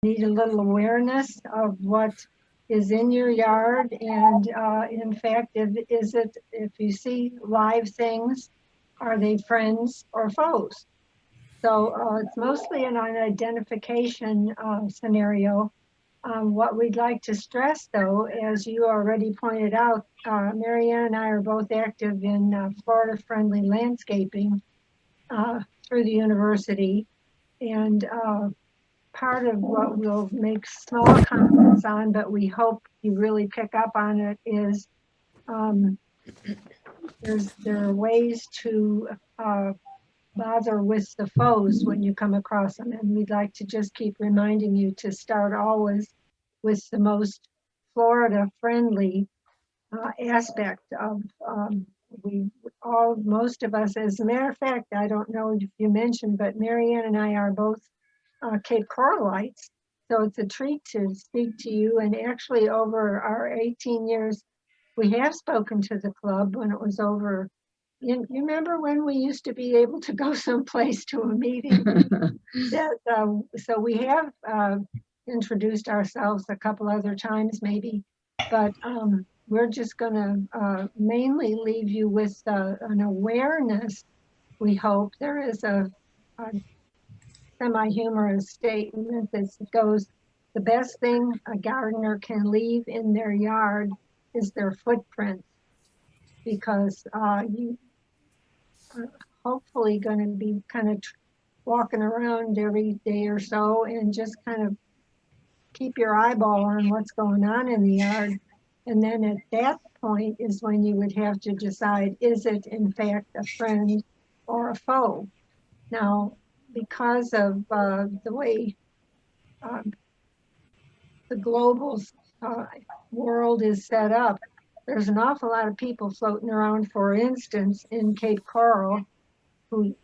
need a little awareness of what is in your yard. And in fact, if you see live things, are they friends or foes? So it's mostly an identification scenario. What we'd like to stress, though, as you already pointed out, Maryann and I are both active in Florida-friendly landscaping through the university. And part of what we'll make small comments on, but we hope you really pick up on it, is there are ways to bother with the foes when you come across them. And we'd like to just keep reminding you to start always with the most Florida-friendly aspect of most of us. As a matter of fact, I don't know if you mentioned, but Maryann and I are both Cape Coralites. So it's a treat to speak to you. And actually over our 18 years, we have spoken to the club when it was over. You remember when we used to be able to go someplace to a meeting? So we have introduced ourselves a couple other times maybe, but we're just going to mainly leave you with an awareness. We hope there is a semi-humorous statement that goes, the best thing a gardener can leave in their yard is their footprints, because you are hopefully going to be kind of walking around every day or so and just kind of keep your eyeball on what's going on in the yard. And then at that point is when you would have to decide, is it in fact a friend or a foe? Now, because of the way the global world is set up, there's an awful lot of people floating around, for instance, in Cape Coral, who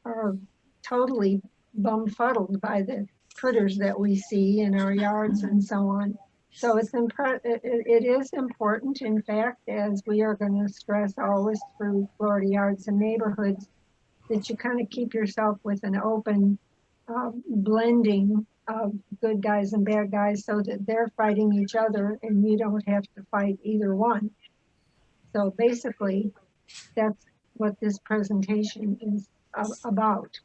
are totally bumfuddled by the critters that we see in our yards and so on. So it is important, in fact, as we are going to stress always through Florida Yards and Neighborhoods, that you kind of keep yourself with an open blending of good guys and bad guys, so that they're fighting each other and you don't have to fight either one. So basically, that's what this presentation is about.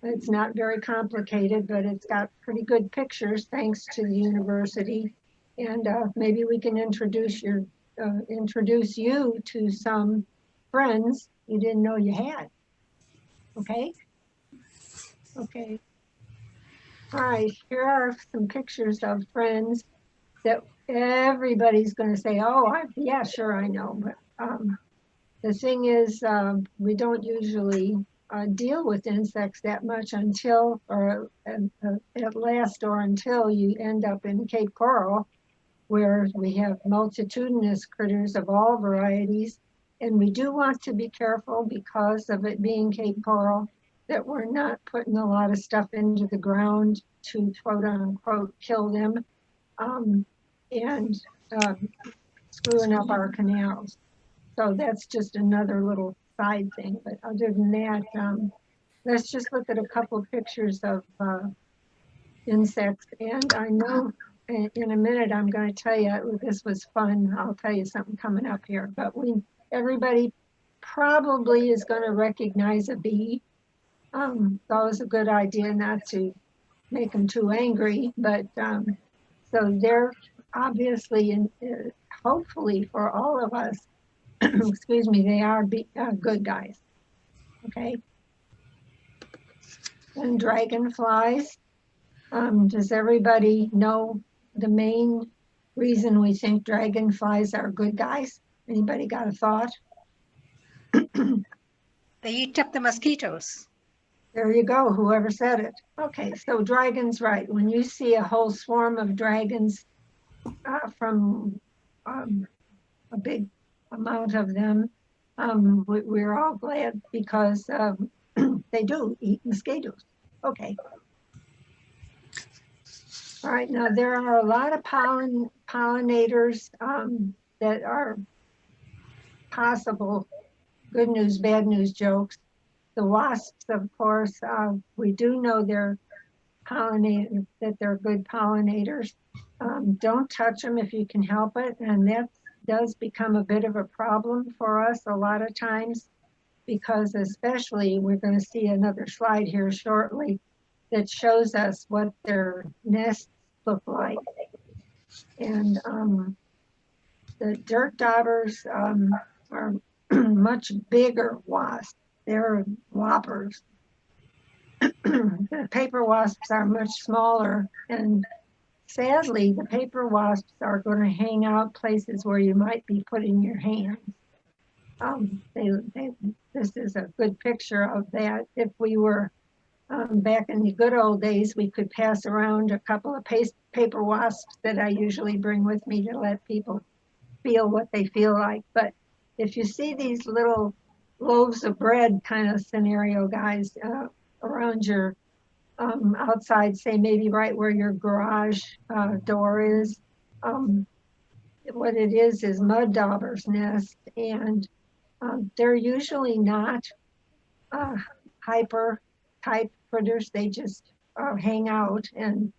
It's not very complicated, but it's got pretty good pictures thanks to the university. And maybe we can introduce you to some friends you didn't know you had. Okay? Okay. All right, here are some pictures of friends that everybody's going to say, oh, yeah, sure, I know. But the thing is, we don't usually deal with insects that much until, or at last, or until you end up in Cape Coral, where we have multitudinous critters of all varieties. And we do want to be careful, because of it being Cape Coral, that we're not putting a lot of stuff into the ground to quote unquote kill them, and screwing up our canals. So that's just another little side thing. But other than that, let's just look at a couple of pictures of insects. And I know in a minute I'm going to tell you this was fun. I'll tell you something coming up here. But everybody probably is going to recognize a bee. It's always a good idea not to make them too angry. But so they're obviously, hopefully for all of us, excuse me, they are good guys. Okay. And dragonflies. Does everybody know the main reason we think dragonflies are good guys? Anybody got a thought? They eat up the mosquitoes. There you go, whoever said it. Okay, so dragons, right. When you see a whole swarm of dragons from a big amount of them, we're all glad, because they do eat mosquitoes. Okay. All right, now there are a lot of pollinators that are possible good news, bad news jokes. The wasps, of course, we do know they're pollinate, that they're good pollinators. Don't touch them if you can help it. And that does become a bit of a problem for us a lot of times, because especially we're going to see another slide here shortly that shows us what their nests look like. And the dirt daubers are much bigger wasps. They're whoppers. The paper wasps are much smaller, and sadly, the paper wasps are going to hang out places where you might be putting your hands. This is a good picture of that. If we were back in the good old days, we could pass around a couple of paper wasps that I usually bring with me to let people feel what they feel like. But if you see these little loaves of bread kind of scenario, guys, around your outside, say maybe right where your garage door is, what it is mud dauber's nest, and they're usually not hyper type critters. They just hang out, and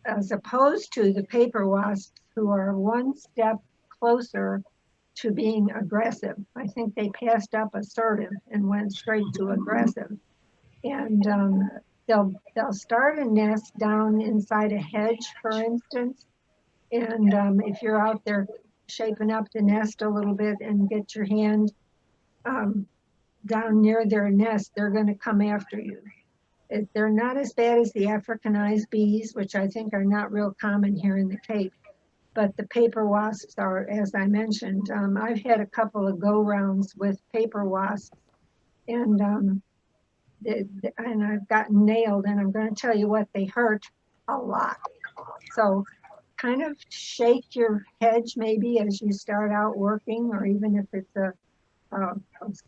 as opposed to the paper wasps, who are one step closer to being aggressive. I think they passed up assertive and went straight to aggressive. And they'll start a nest down inside a hedge, for instance. And if you're out there shaping up the nest a little bit and get your hand down near their nest, they're going to come after you. They're not as bad as the Africanized bees, which I think are not real common here in the Cape. But the paper wasps are, as I mentioned, I've had a couple of go-rounds with paper wasps, and I've gotten nailed, and I'm going to tell you what, they hurt a lot. So kind of shake your hedge maybe as you start out working, or even if it's a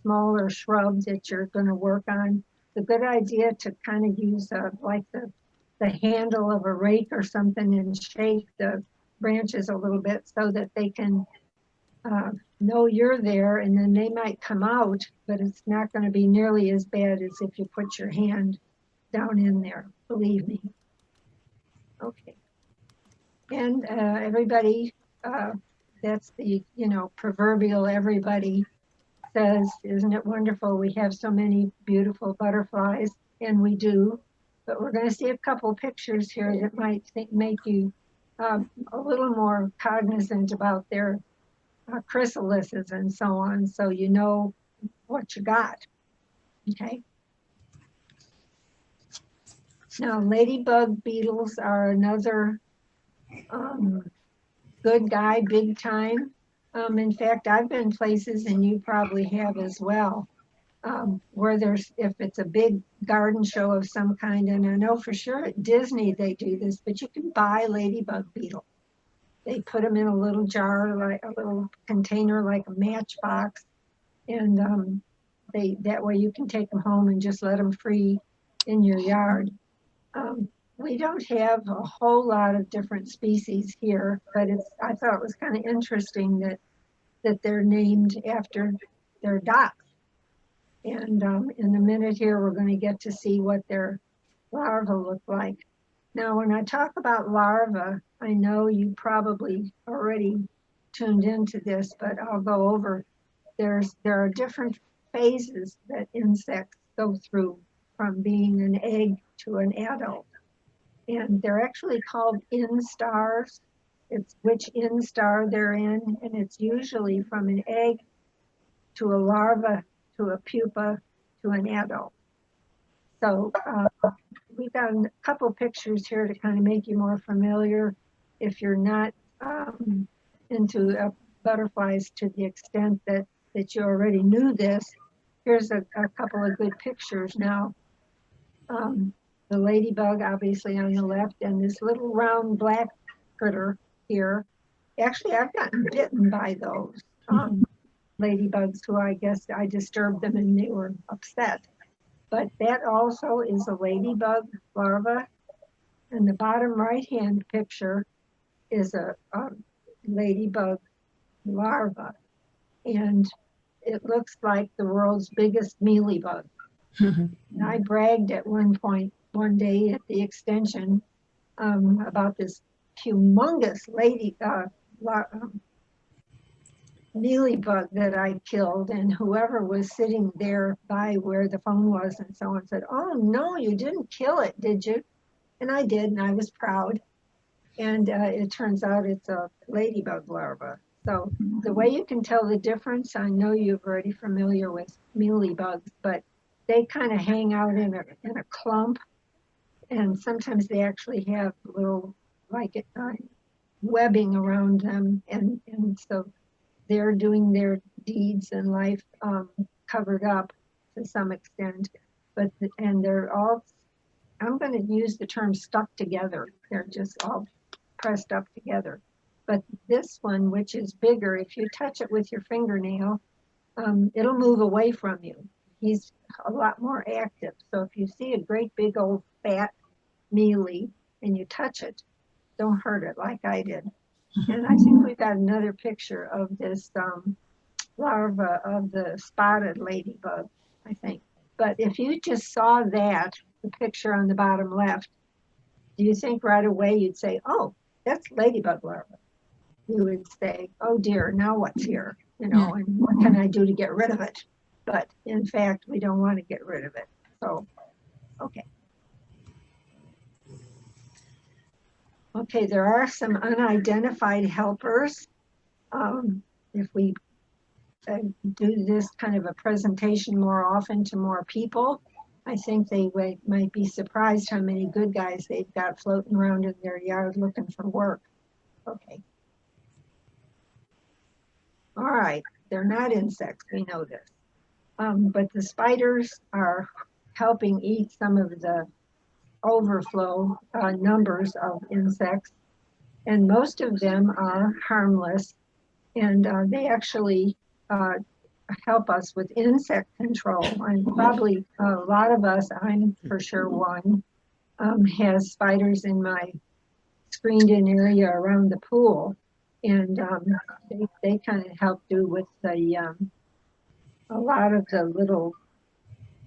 smaller shrub that you're going to work on. It's a good idea to kind of use like the handle of a rake or something and shake the branches a little bit so that they can know you're there, and then they might come out, but it's not going to be nearly as bad as if you put your hand down in there, believe me. Okay. And everybody, that's the, proverbial everybody says, isn't it wonderful we have so many beautiful butterflies? And we do, but we're going to see a couple pictures here that might make you a little more cognizant about their chrysalises and so on, so you know what you got. Okay. Now, ladybug beetles are another good guy, big time. In fact, I've been places, and you probably have as well, where if it's a big garden show of some kind, and I know for sure at Disney they do this, but you can buy ladybug beetle. They put them in a little jar, like a little container, like a matchbox, and that way you can take them home and just let them free in your yard. We don't have a whole lot of different species here, but I thought it was kind of interesting that they're named after their dots. And in a minute here, we're going to get to see what their larvae look like. Now, when I talk about larvae, I know you probably already tuned into this, but I'll go over. There are different phases that insects go through from being an egg to an adult. And they're actually called instars. It's which instar they're in, and it's usually from an egg to a larva to a pupa to an adult. So we've got a couple pictures here to kind of make you more familiar if you're not into butterflies to the extent that you already knew this. Here's a couple of good pictures now. The ladybug, obviously, on the left, and this little round black critter here. Actually, I've gotten bitten by those ladybugs, who I guess I disturbed them and they were upset. But that also is a ladybug larva. And the bottom right-hand picture is a ladybug larva. And it looks like the world's biggest mealybug. And I bragged at one point, one day at the extension about this humongous mealybug that I killed, and whoever was sitting there by where the phone was and so on said, "Oh no, you didn't kill it, did you?" And I did, and I was proud. And it turns out it's a ladybug larva. So the way you can tell the difference, I know you're already familiar with mealybugs, but they kind of hang out in a clump, and sometimes they actually have little like webbing around them, and so they're doing their deeds in life covered up to some extent, and they're all, I'm going to use the term stuck together. They're just all pressed up together. But this one, which is bigger, if you touch it with your fingernail, it'll move away from you. He's a lot more active. So if you see a great big old fat mealy and you touch it, don't hurt it like I did. And I think we've got another picture of this larva of the spotted ladybug, I think. But if you just saw that, the picture on the bottom left, do you think right away you'd say, "Oh, that's ladybug larva"? You would say, "Oh dear, now what's here? You know, and what can I do to get rid of it?" But in fact, we don't want to get rid of it. So, okay. Okay, there are some unidentified helpers. If we do this kind of a presentation more often to more people, I think they might be surprised how many good guys they've got floating around in their yard looking for work. Okay. All right, they're not insects, we know this. But the spiders are helping eat some of the overflow numbers of insects, and most of them are harmless, and they actually help us with insect control. And probably a lot of us, I'm for sure one, has spiders in my screened in area around the pool, and they kind of help do with the a lot of the little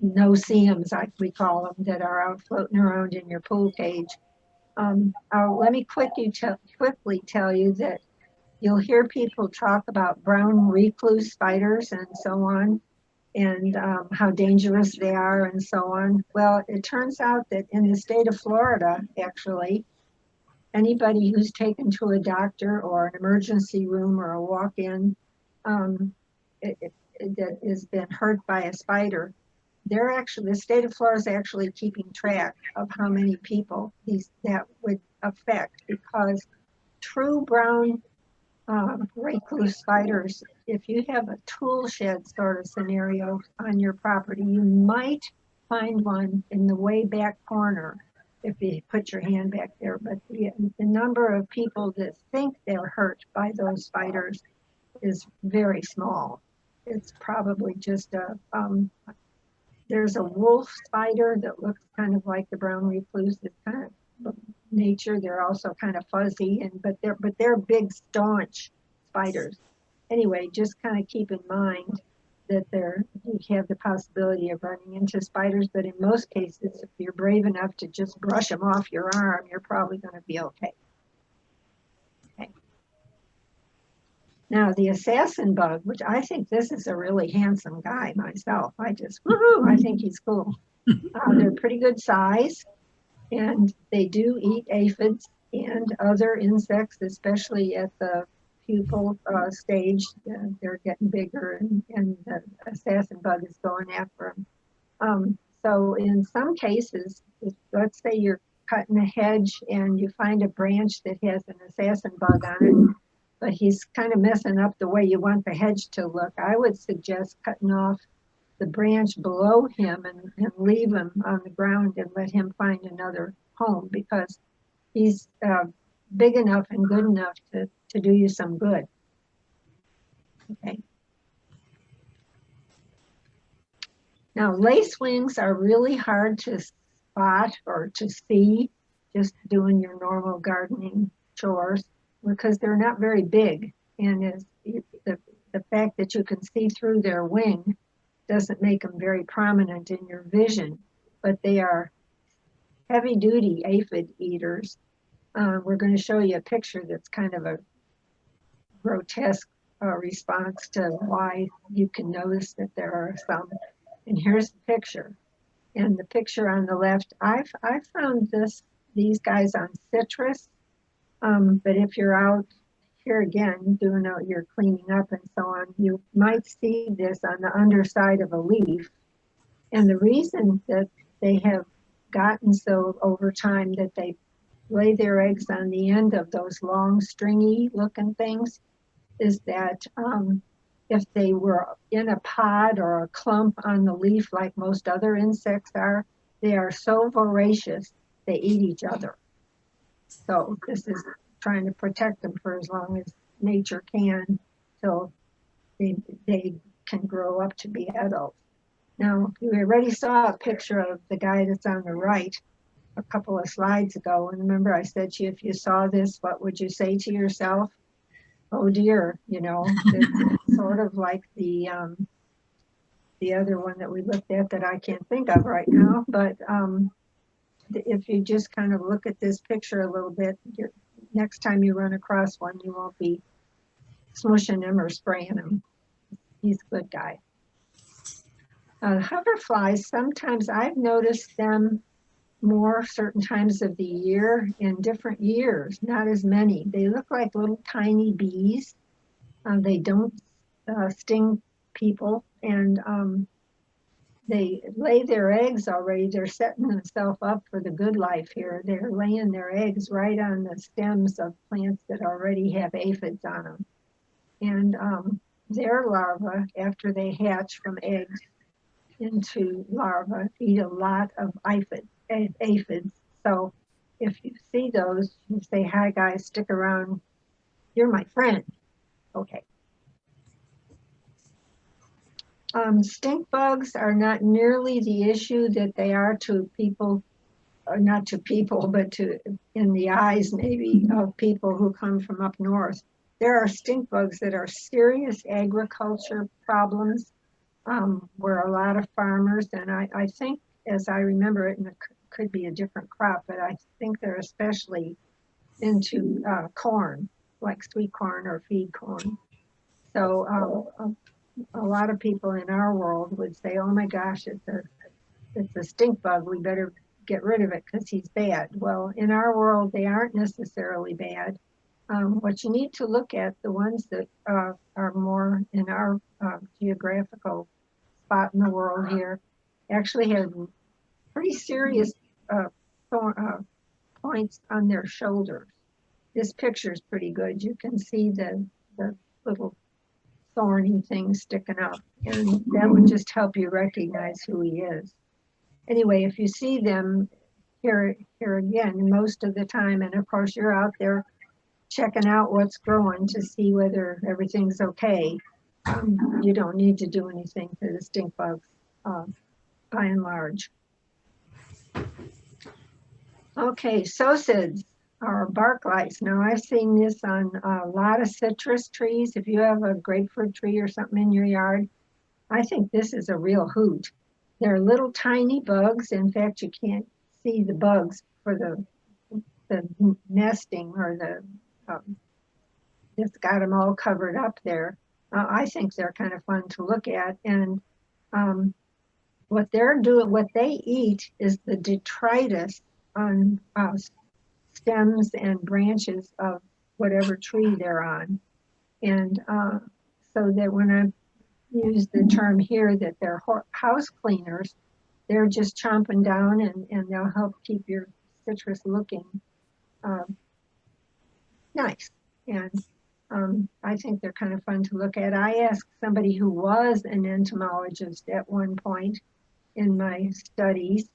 no-see-ums, like we call them, that are out floating around in your pool cage. Let me quickly tell you that you'll hear people talk about brown recluse spiders and so on, and how dangerous they are and so on. Well, it turns out that in the state of Florida, actually, anybody who's taken to a doctor or an emergency room or a walk-in that has been hurt by a spider, the state of Florida is actually keeping track of how many people that would affect, because true brown recluse spiders, if you have a tool shed sort of scenario on your property, you might find one in the way back corner if you put your hand back there. But the number of people that think they're hurt by those spiders is very small. It's probably just there's a wolf spider that looks kind of like the brown recluse. It's kind of nature. They're also kind of fuzzy, but they're big, staunch spiders. Anyway, just kind of keep in mind that you have the possibility of running into spiders, but in most cases, if you're brave enough to just brush them off your arm, you're probably going to be okay. Now, the assassin bug, which I think this is a really handsome guy myself. I think he's cool. They're pretty good size, and they do eat aphids and other insects, especially at the pupal stage. They're getting bigger, and the assassin bug is going after them. So in some cases, let's say you're cutting a hedge and you find a branch that has an assassin bug on it, but he's kind of messing up the way you want the hedge to look, I would suggest cutting off the branch below him and leave him on the ground and let him find another home, because he's big enough and good enough to do you some good. Okay. Now, lacewings are really hard to spot or to see just doing your normal gardening chores, because they're not very big, and the fact that you can see through their wing doesn't make them very prominent in your vision, but they are heavy-duty aphid eaters. We're going to show you a picture that's kind of a grotesque response to why you can notice that there are some. And here's the picture. And the picture on the left, I found these guys on citrus. But if you're out here again doing your cleaning up and so on, you might see this on the underside of a leaf. And the reason that they have gotten so over time that they lay their eggs on the end of those long stringy looking things is that if they were in a pod or a clump on the leaf like most other insects are, they are so voracious they eat each other. So this is trying to protect them for as long as nature can till they can grow up to be adults. Now, you already saw a picture of the guy that's on the right a couple of slides ago. And remember I said to you, if you saw this, what would you say to yourself? Oh dear, it's sort of like the other one that we looked at that I can't think of right now. But if you just kind of look at this picture a little bit, next time you run across one, you won't be smushing him or spraying him. He's a good guy. Hoverflies, sometimes I've noticed them more certain times of the year in different years, not as many. They look like little tiny bees. They don't sting people, and they lay their eggs already. They're setting themselves up for the good life here. They're laying their eggs right on the stems of plants that already have aphids on them. And their larvae, after they hatch from eggs into larvae, eat a lot of aphids. So if you see those, you say, hi guys, stick around. You're my friend. Okay. Stink bugs are not nearly the issue that they are to people, or not to people, but in the eyes maybe of people who come from up north. There are stink bugs that are serious agriculture problems where a lot of farmers, and I think, as I remember it, and it could be a different crop, but I think they're especially into corn, like sweet corn or feed corn. So a lot of people in our world would say, oh my gosh, it's a stink bug, we better get rid of it because he's bad. Well, in our world, they aren't necessarily bad. What you need to look at, the ones that are more in our geographical spot in the world here, actually have pretty serious points on their shoulders. This picture is pretty good. You can see the little thorny thing sticking up, and that would just help you recognize who he is. Anyway, if you see them here again, most of the time, and of course you're out there checking out what's growing to see whether everything's okay. You don't need to do anything to the stink bugs, by and large. Okay, Psocids are bark lice. Now I've seen this on a lot of citrus trees. If you have a grapefruit tree or something in your yard, I think this is a real hoot. They're little tiny bugs. In fact, you can't see the bugs for the nesting or it's got them all covered up there. I think they're kind of fun to look at. And what they eat is the detritus on stems and branches of whatever tree they're on. And so that when I use the term here that they're house cleaners, they're just chomping down and they'll help keep your citrus looking nice. And I think they're kind of fun to look at. I asked somebody who was an entomologist at one point in my studies,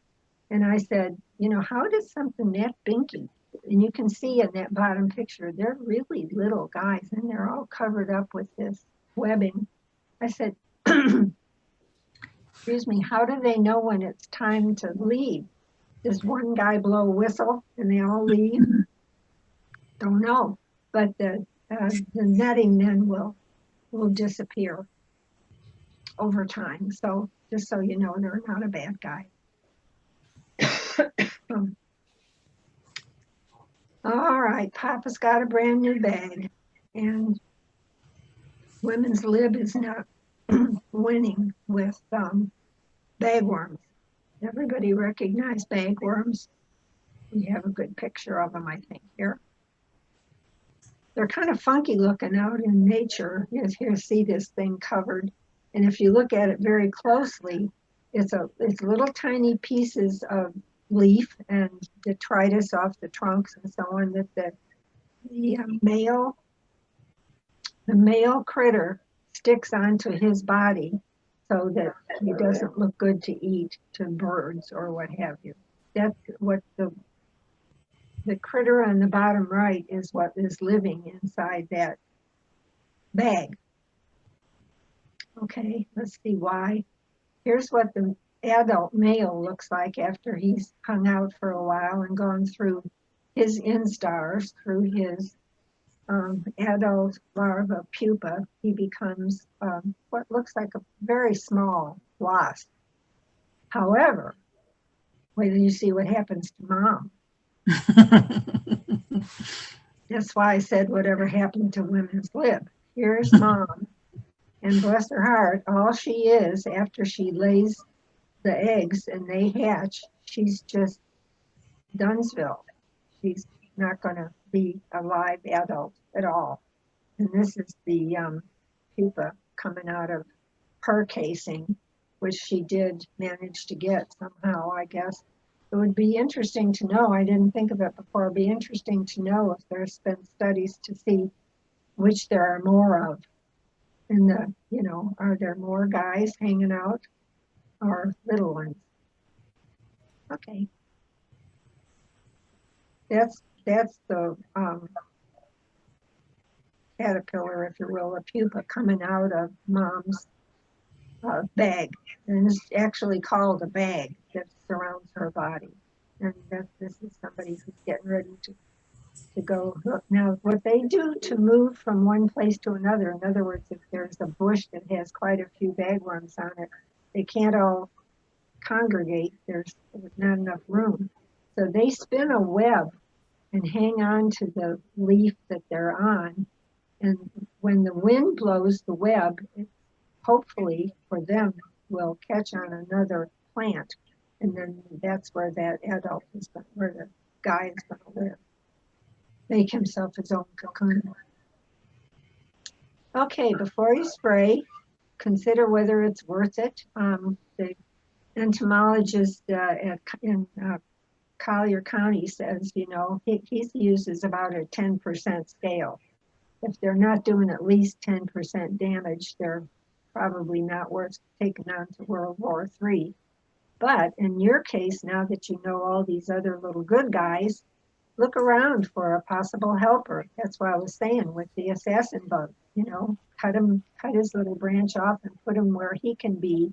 and I said, how does something that binky, and you can see in that bottom picture, they're really little guys and they're all covered up with this webbing. I said, excuse me, how do they know when it's time to leave? Does one guy blow a whistle and they all leave? Don't know, but the netting then will disappear over time. So just so you know, they're not a bad guy. All right, Papa's got a brand new bag, and Women's Lib is not winning with bagworms. Everybody recognize bagworms? We have a good picture of them, I think, here. They're kind of funky looking out in nature. Here, see this thing covered. And if you look at it very closely, it's little tiny pieces of leaf and detritus off the trunks and so on that the male critter sticks onto his body so that he doesn't look good to eat to birds or what have you. That's what the critter on the bottom right is what is living inside that bag. Okay, let's see why. Here's what the adult male looks like after he's hung out for a while and gone through his instars, through his adult larva pupa. He becomes what looks like a very small wasp. However, wait till you see what happens to mom. That's why I said whatever happened to Women's Lib. Here's mom, and bless her heart, all she is after she lays the eggs and they hatch, she's just Dunsville. She's not going to be a live adult at all. And this is the pupa coming out of her casing, which she did manage to get somehow, I guess. It would be interesting to know, I didn't think of it before, it'd be interesting to know if there's been studies to see which there are more of. In the, are there more guys hanging out or little ones? Okay. That's the caterpillar, if you will, a pupa coming out of mom's bag. And it's actually called a bag that surrounds her body. And this is somebody who's getting ready to go look. Now, what they do to move from one place to another, in other words, if there's a bush that has quite a few bagworms on it, they can't all congregate. There's not enough room. So they spin a web and hang on to the leaf that they're on. And when the wind blows the web, it, hopefully for them, will catch on another plant. And then that's where that adult is, where the guy is going to live. Make himself his own cocoon. Okay, before you spray, consider whether it's worth it. The entomologist in Collier County says, he uses about a 10% scale. If they're not doing at least 10% damage, they're probably not worth taking on to World War III. But in your case, now that you know all these other little good guys, look around for a possible helper. That's what I was saying with the assassin bug. Cut his little branch off and put him where he can be.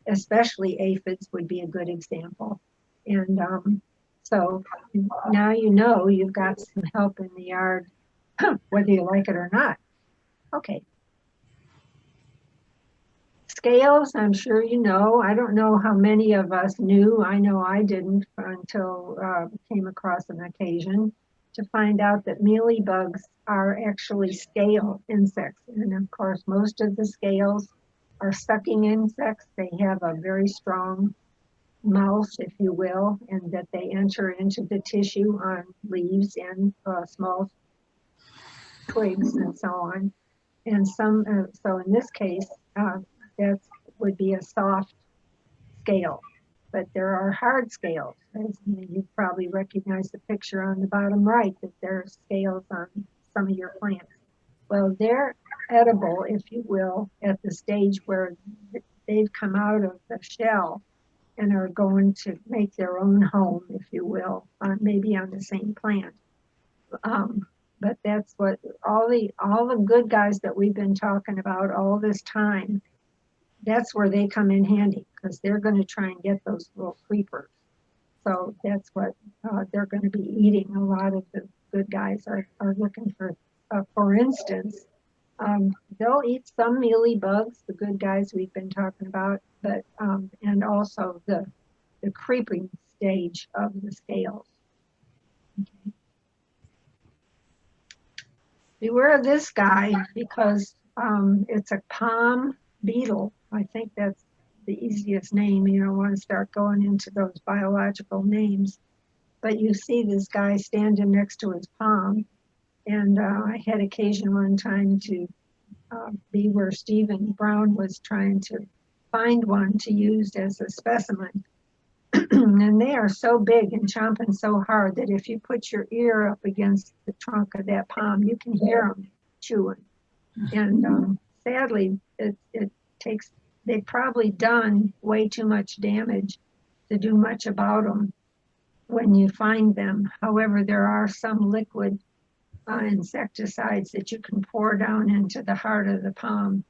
Especially aphids would be a good example. And so now you've got some help in the yard, whether you like it or not. Okay. Scales, I'm sure you know. I don't know how many of us knew. I know I didn't until came across an occasion to find out that mealybugs are actually scale insects. And of course, most of the scales are sucking insects. They have a very strong mouth, if you will, and that they enter into the tissue on leaves and small twigs and so on. And so in this case, that would be a soft scale, but there are hard scales. As you probably recognize the picture on the bottom right, that there are scales on some of your plants. Well, they're edible, if you will, at the stage where they've come out of the shell and are going to make their own home, if you will, maybe on the same plant. But that's what all the good guys that we've been talking about all this time, that's where they come in handy, because they're going to try and get those little creepers. So that's what they're going to be eating. A lot of the good guys are looking for. For instance, they'll eat some mealybugs, the good guys we've been talking about, but and also the creeping stage of the scales. Okay. Beware of this guy because it's a palm beetle. I think that's the easiest name. You don't want to start going into those biological names. But you see this guy standing next to his palm. And I had occasion one time to be where Stephen Brown was trying to find one to use as a specimen. And they are so big and chomping so hard that if you put your ear up against the trunk of that palm, you can hear them chewing. And sadly, it takes, they've probably done way too much damage to do much about them when you find them. However, there are some liquid insecticides that you can pour down into the heart of the palm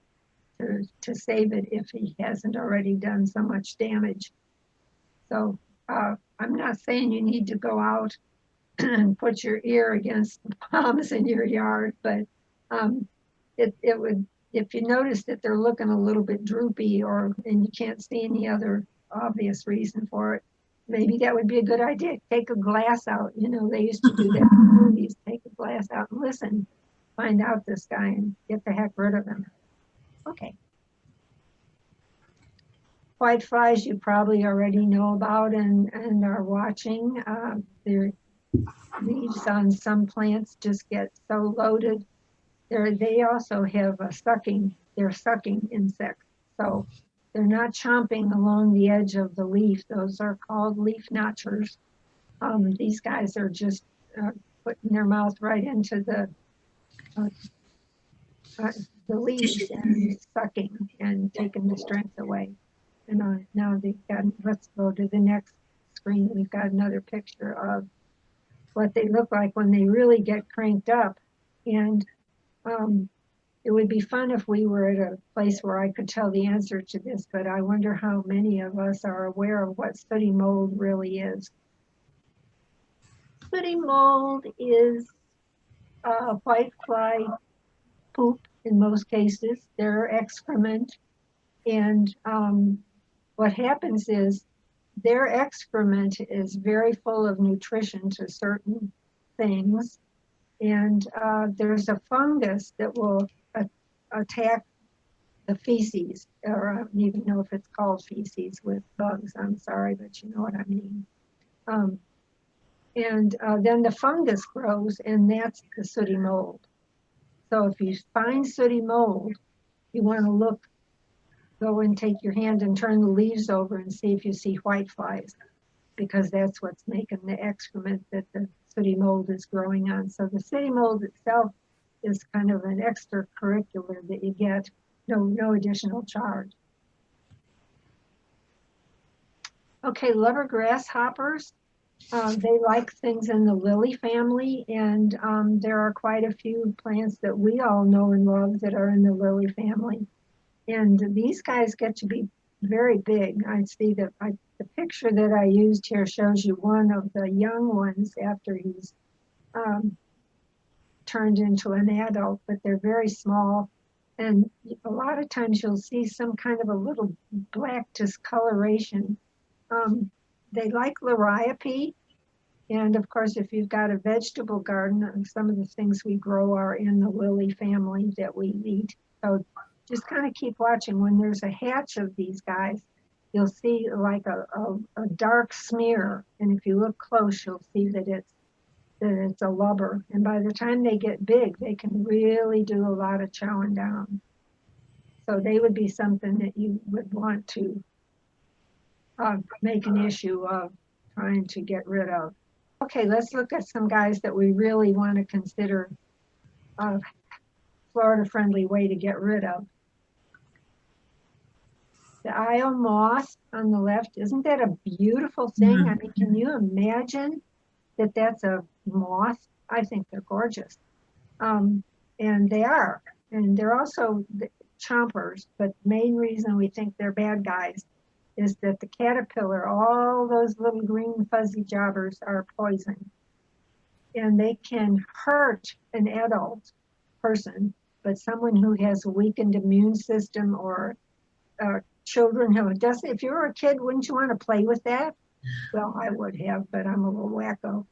to save it if he hasn't already done so much damage. So I'm not saying you need to go out and put your ear against the palms in your yard, but it would, if you notice that they're looking a little bit droopy and you can't see any other obvious reason for it, maybe that would be a good idea. Take a glass out. You know, they used to do that in movies. Take a glass out and listen, find out this guy and get the heck rid of him. Okay. Whiteflies you probably already know about and are watching. Their leaves on some plants just get so loaded. They also have they're sucking insects. So they're not chomping along the edge of the leaf. Those are called leaf notchers. These guys are just putting their mouth right into the leaves and sucking and taking the strength away. And now they've got, let's go to the next screen. We've got another picture of what they look like when they really get cranked up. And it would be fun if we were at a place where I could tell the answer to this, but I wonder how many of us are aware of what sooty mold really is. Sooty mold is whitefly poop in most cases, their excrement. And what happens is their excrement is very full of nutrition to certain things. And there's a fungus that will attack the feces, or I don't even know if it's called feces with bugs, I'm sorry, but you know what I mean. And then the fungus grows, and that's the sooty mold. So if you find sooty mold, you want to go and take your hand and turn the leaves over and see if you see whiteflies, because that's what's making the excrement that the sooty mold is growing on. So the sooty mold itself is kind of an extracurricular that you get, no additional charge. Okay, Lubber grasshoppers. They like things in the lily family, and there are quite a few plants that we all know and love that are in the lily family. And these guys get to be very big. I see that the picture that I used here shows you one of the young ones after he's turned into an adult, but they're very small. And a lot of times you'll see some kind of a little black discoloration. They like liriope. And of course, if you've got a vegetable garden, some of the things we grow are in the lily family that we eat. So just kind of keep watching. When there's a hatch of these guys, you'll see like a dark smear. And if you look close, you'll see that it's a lubber. And by the time they get big, they can really do a lot of chowing down. So they would be something that you would want to make an issue of trying to get rid of. Okay, let's look at some guys that we really want to consider a Florida-friendly way to get rid of. The Io moth on the left, isn't that a beautiful thing? I mean, can you imagine that that's a moth? I think they're gorgeous. And they are. And they're also chompers, but the main reason we think they're bad guys is that the caterpillar, all those little green fuzzy jobbers are poison. And they can hurt an adult person, but someone who has a weakened immune system or children who doesn't, if you were a kid, wouldn't you want to play with that? Well, I would have, but I'm a little wacko.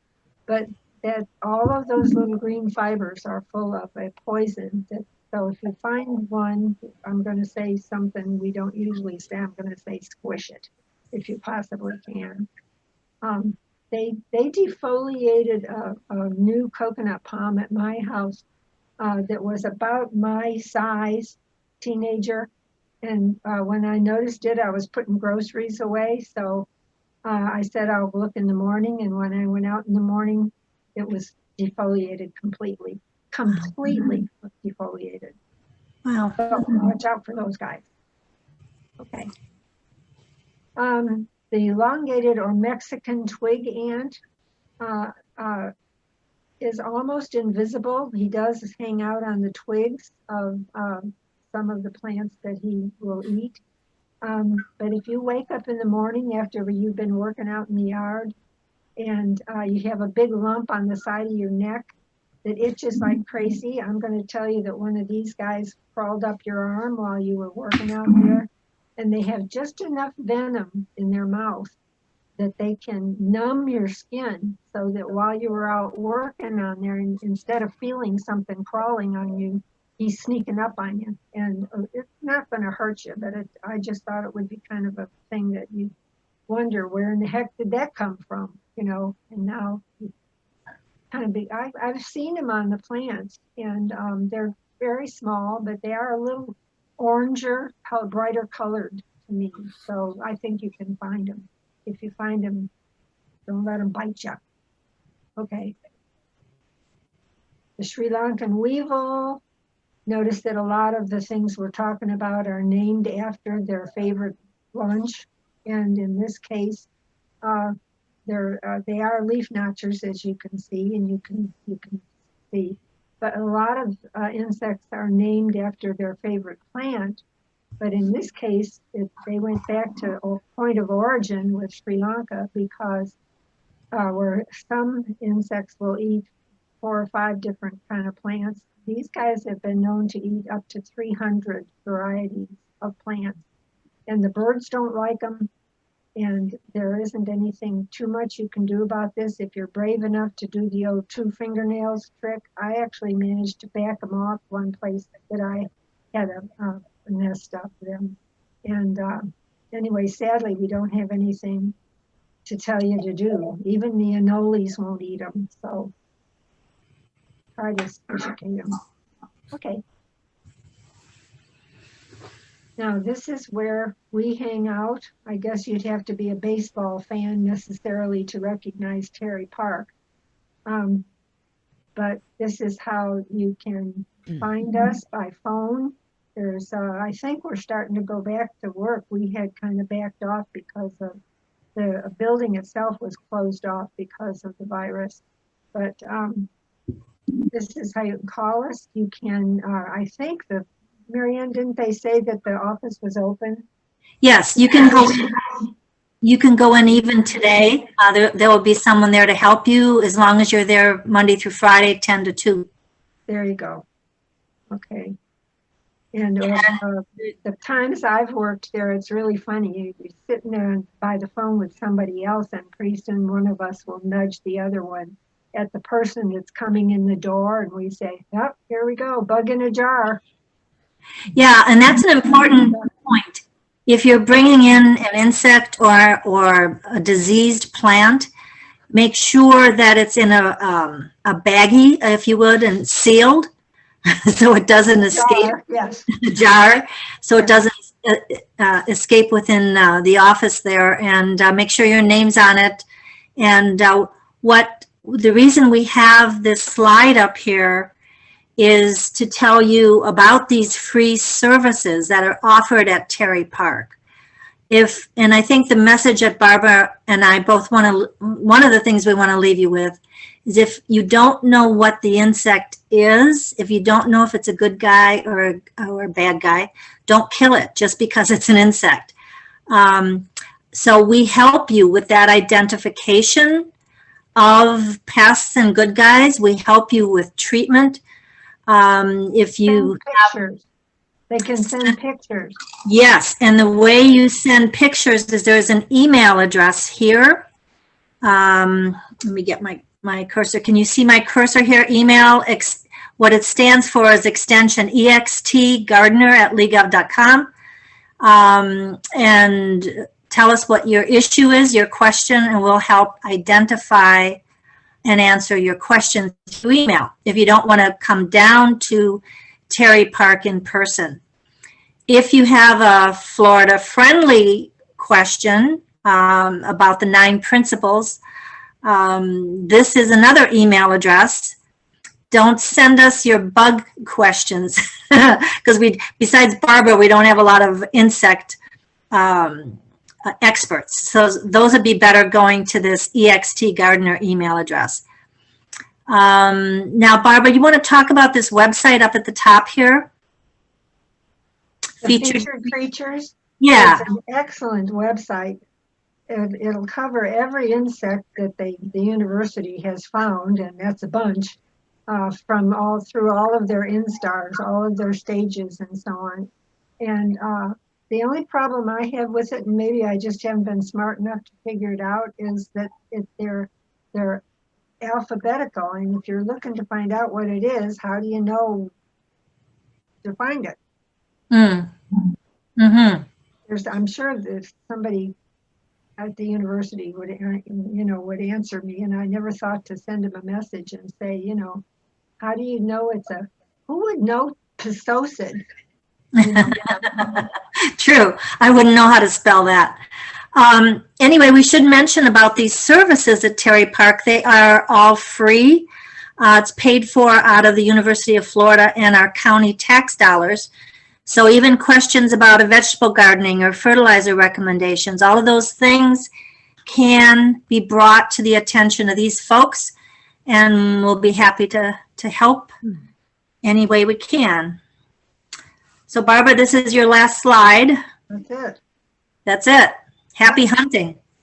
But that all of those little green fibers are full of a poison. So if you find one, I'm going to say something we don't usually say. I'm going to say squish it if you possibly can. They defoliated a new coconut palm at my house that was about my size, teenager. And when I noticed it, I was putting groceries away. So I said I'll look in the morning. And when I went out in the morning, it was defoliated completely defoliated. Wow. So watch out for those guys. Okay. The elongated or Mexican twig ant is almost invisible. He does hang out on the twigs of some of the plants that he will eat. But if you wake up in the morning after you've been working out in the yard and you have a big lump on the side of your neck that itches like crazy, I'm going to tell you that one of these guys crawled up your arm while you were working out there. And they have just enough venom in their mouth that they can numb your skin so that while you were out working on there, instead of feeling something crawling on you, he's sneaking up on you. And it's not going to hurt you, but I just thought it would be kind of a thing that you wonder, where in the heck did that come from? You know, and now kind of big. I've seen them on the plants, and they're very small, but they are a little oranger, brighter colored to me. So I think you can find them. If you find them, don't let them bite you. Okay. The Sri Lankan weevil. Notice that a lot of the things we're talking about are named after their favorite lunch. And in this case, they are leaf notchers, as you can see, and you can see. But a lot of insects are named after their favorite plant. But in this case, they went back to a point of origin with Sri Lanka because where some insects will eat 4 or 5 different kind of plants. These guys have been known to eat up to 300 varieties of plants. And the birds don't like them. And there isn't anything too much you can do about this. If you're brave enough to do the old 2 fingernails trick, I actually managed to back them off one place that I had a nest of them. And anyway, sadly, we don't have anything to tell you to do. Even the anoles won't eat them. So try to educate them. Okay. Now, this is where we hang out. I guess you'd have to be a baseball fan necessarily to recognize Terry Park. But this is how you can find us by phone. There's, I think we're starting to go back to work. We had kind of backed off because of the building itself was closed off because of the virus. But this is how you can call us. You can, I think Maryann, didn't they say that the office was open? Yes, you can go. You can go in even today. There will be someone there to help you as long as you're there Monday through Friday, 10 to 2. There you go. Okay. And the times I've worked there, it's really funny. You're sitting there by the phone with somebody else, and pretty soon one of us will nudge the other one at the person that's coming in the door, and we say, "Oh, here we go, bug in a jar." Yeah, and that's an important point. If you're bringing in an insect or a diseased plant, make sure that it's in a baggie, if you would, and sealed so it doesn't escape. Yes. The jar, so it doesn't escape within the office there, and make sure your name's on it. And the reason we have this slide up here is to tell you about these free services that are offered at Terry Park. And I think the message that Barbara and I both one of the things we want to leave you with is, if you don't know what the insect is, if you don't know if it's a good guy or a bad guy, don't kill it just because it's an insect. So we help you with that identification of pests and good guys. We help you with treatment. If you have, they can send pictures. Yes, and the way you send pictures is there's an email address here. Let me get my my cursor. Can you see my cursor here? Email, what it stands for is extension extgardener@legov.com. And tell us what your issue is, your question, and we'll help identify and answer your questions through email if you don't want to come down to Terry Park in person. If you have a Florida-friendly question about the 9 principles, this is another email address. Don't send us your bug questions because besides Barbara, we don't have a lot of insect experts. So those would be better going to this EXT Gardener email address. Now, Barbara, you want to talk about this website up at the top here? Featured Creatures? Yeah. It's an excellent website. It'll cover every insect that the university has found, and that's a bunch, through all of their instars, all of their stages and so on. And the only problem I have with it, and maybe I just haven't been smart enough to figure it out, is that they're alphabetical. And if you're looking to find out what it is, how do you know to find it? Mm-hmm. I'm sure that somebody at the university would answer me, and I never thought to send them a message and say, how do you know who would know Psocid? True. I wouldn't know how to spell that. Anyway, we should mention about these services at Terry Park. They are all free. It's paid for out of the University of Florida and our county tax dollars. So even questions about a vegetable gardening or fertilizer recommendations, all of those things can be brought to the attention of these folks, and we'll be happy to help any way we can. So Barbara, this is your last slide. That's it. That's it. Happy hunting.